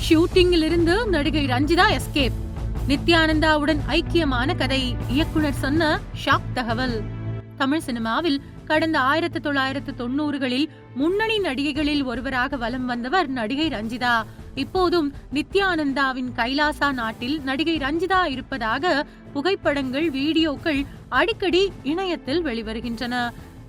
ஷூட்டிங்கில் இருந்து நடிகை ரஞ்சிதா எஸ்கேப். நித்யானந்தாவுடன் ஐக்கியமான கதை. இயக்குனர் சொன்ன ஷாக் தகவல். தமிழ் சினிமாவில் கடந்த 1990களில் முன்னணி நடிகைகளில் ஒருவராக வலம் வந்தவர் நடிகை ரஞ்சிதா. இப்போதும் நித்யானந்தாவின் கைலாசா நாட்டில் நடிகை ரஞ்சிதா இருப்பதாக புகைப்படங்கள், வீடியோக்கள் அடிக்கடி இணையத்தில் வெளிவருகின்றன.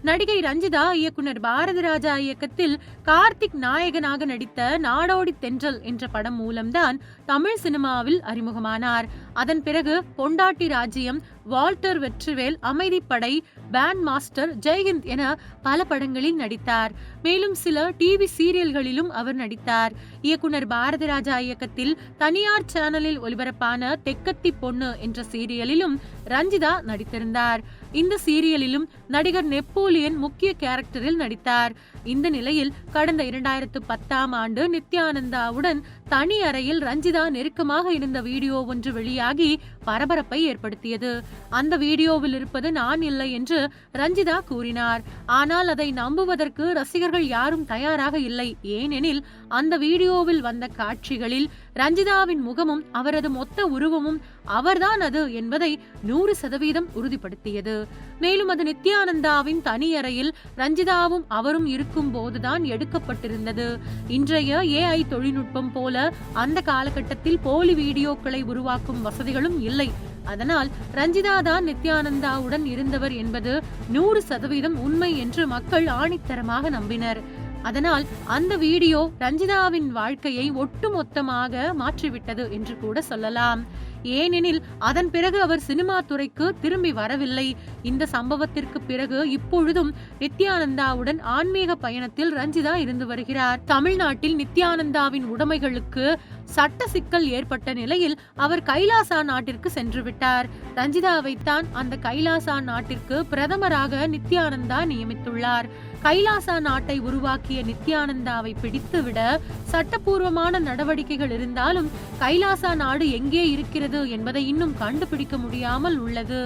நடிகை ரஞ்சிதா இயக்குனர் பாரதிராஜா இயக்கத்தில் கார்த்திக் நாயகனாக நடித்த நாடோடி தென்றல் என்ற படம் மூலம்தான் தமிழ் சினிமாவில் அறிமுகமானார். அதன் பிறகு பொண்டாட்டி ராஜ்யம், வால்டர் வெற்றிவேல், அமைதிப்படை, பேண்ட் மாஸ்டர், ஜெய்ஹிந்த் என பல படங்களில் நடித்தார். மேலும் சில டிவி சீரியல்களிலும் அவர் நடித்தார். இயக்குனர் பாரதிராஜா இயக்கத்தில் தனியார் சேனலில் ஒளிபரப்பான தெக்கத்தி பொண்ணு என்ற சீரியலிலும் ரஞ்சிதா நடித்திருந்தார். இந்த சீரியலிலும் நடிகர் நெப்போலியன் முக்கிய கேரக்டரில் நடித்தார். இந்த நிலையில் கடந்த 2010ஆம் ஆண்டு நித்யானந்தாவுடன் தனி அறையில் ரஞ்சிதா நெருக்கமாக இருந்த வீடியோ ஒன்று வெளியாகி பரபரப்பை ஏற்படுத்தியது. அந்த வீடியோவில் இருப்பது நான் இல்லை என்று ரஞ்சிதா கூறினார். ஆனால் அதை நம்புவதற்கு ரசிகர்கள் யாரும் தயாராக இல்லை. ஏனெனில் அந்த வீடியோவில் வந்த காட்சிகளில் ரஞ்சிதாவின் முகமும் அவரது மொத்த உருவமும் அவர்தான் அது என்பதை 100% உறுதிப்படுத்தியது. மேலும் அது நித்யானந்தாவின் தனி அறையில் ரஞ்சிதாவும் அவரும் இருக்கும் போதுதான் எடுக்கப்பட்டிருந்தது. இன்றைய AI தொழில்நுட்பம் போல அந்த காலகட்டத்தில் போலி வீடியோக்களை உருவாக்கும் வசதிகளும் இல்லை. அதனால் ரஞ்சிதா தான் நித்யானந்தாவுடன் இருந்தவர் என்பது 100% உண்மை என்று மக்கள் ஆணித்தரமாக நம்பினர். அதனால் அந்த வீடியோ ரஞ்சிதாவின் வாழ்க்கையை ஒட்டுமொத்தமாக மாற்றிவிட்டது என்று கூட சொல்லலாம். ஏனெனில் அதன் பிறகு அவர் சினிமா துறைக்கு திரும்பி வரவில்லை. இந்த சம்பவத்திற்கு பிறகு இப்பொழுதும் நித்யானந்தாவுடன் ஆன்மீக பயணத்தில் ரஞ்சிதா இருந்து வருகிறார். தமிழ்நாட்டில் நித்யானந்தாவின் உடைமைகளுக்கு சட்ட சிக்கல் ஏற்பட்ட நிலையில் அவர் கைலாசா நாட்டிற்கு சென்று விட்டார். ரஞ்சிதாவைத்தான் அந்த கைலாசா நாட்டிற்கு பிரதமராக நித்யானந்தா நியமித்துள்ளார். கைலாசா நாட்டை உருவாக்கிய நித்யானந்தாவை பிடித்துவிட சட்டப்பூர்வமான நடவடிக்கைகள் இருந்தாலும் கைலாசா நாடு எங்கே இருக்கிறது என்பதை இன்னும் கண்டுபிடிக்க முடியாமல் உள்ளது.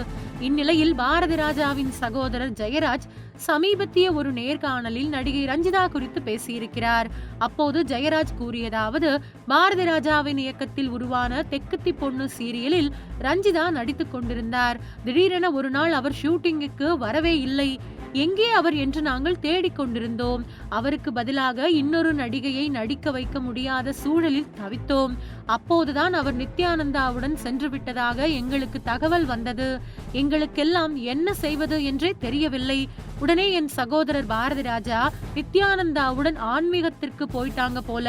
இந்நிலையில் பாரதிராஜாவின் சகோதரர் ஜெயராஜ் சமீபத்திய ஒரு நேர்காணலில் நடிகை ரஞ்சிதா குறித்து பேசியிருக்கிறார். அப்போது ஜெயராஜ் கூறியதாவது: பாரதிராஜாவின் இயக்கத்தில் உருவான தெக்கத்தி பொண்ணு சீரியலில் ரஞ்சிதா நடித்துக் கொண்டிருந்தார். திடீரென ஒரு நாள் அவர் ஷூட்டிங்குக்கு வரவே இல்லை. எங்கே அவர் என்று நாங்கள் தேடிக்கொண்டிருந்தோம். அவருக்கு பதிலாக இன்னொரு நடிகையை நடிக்க வைக்க முடியாத சூழலில் தவித்தோம். அப்போதுதான் அவர் நித்யானந்தாவுடன் சென்று விட்டதாக எங்களுக்கு தகவல் வந்தது. எங்களுக்கெல்லாம் என்ன செய்வது என்றே தெரியவில்லை. உடனே என் சகோதரர் பாரதிராஜா நித்யானந்தாவுடன் ஆன்மீகத்திற்கு போயிட்டாங்க போல,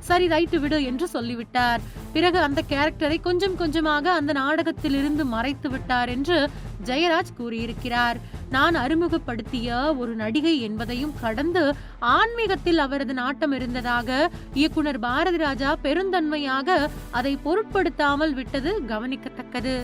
சரி ரைட்டு விடு என்று சொல்லிவிட்டார். பிறகு அந்த கேரக்டரை கொஞ்சம் கொஞ்சமாக அந்த நாடகத்தில் இருந்து மறைத்து விட்டார் என்று ஜெயராஜ் கூறியிருக்கிறார். நான் அறிமுகப்படுத்திய ஒரு நடிகை என்பதையும் கடந்து ஆன்மீகத்தில் அவரது நாட்டம் இருந்ததாக இயக்குனர் பாரதிராஜா பெருந்தன்மையாக அதை பொருட்படுத்தாமல் விட்டது கவனிக்கத்தக்கது.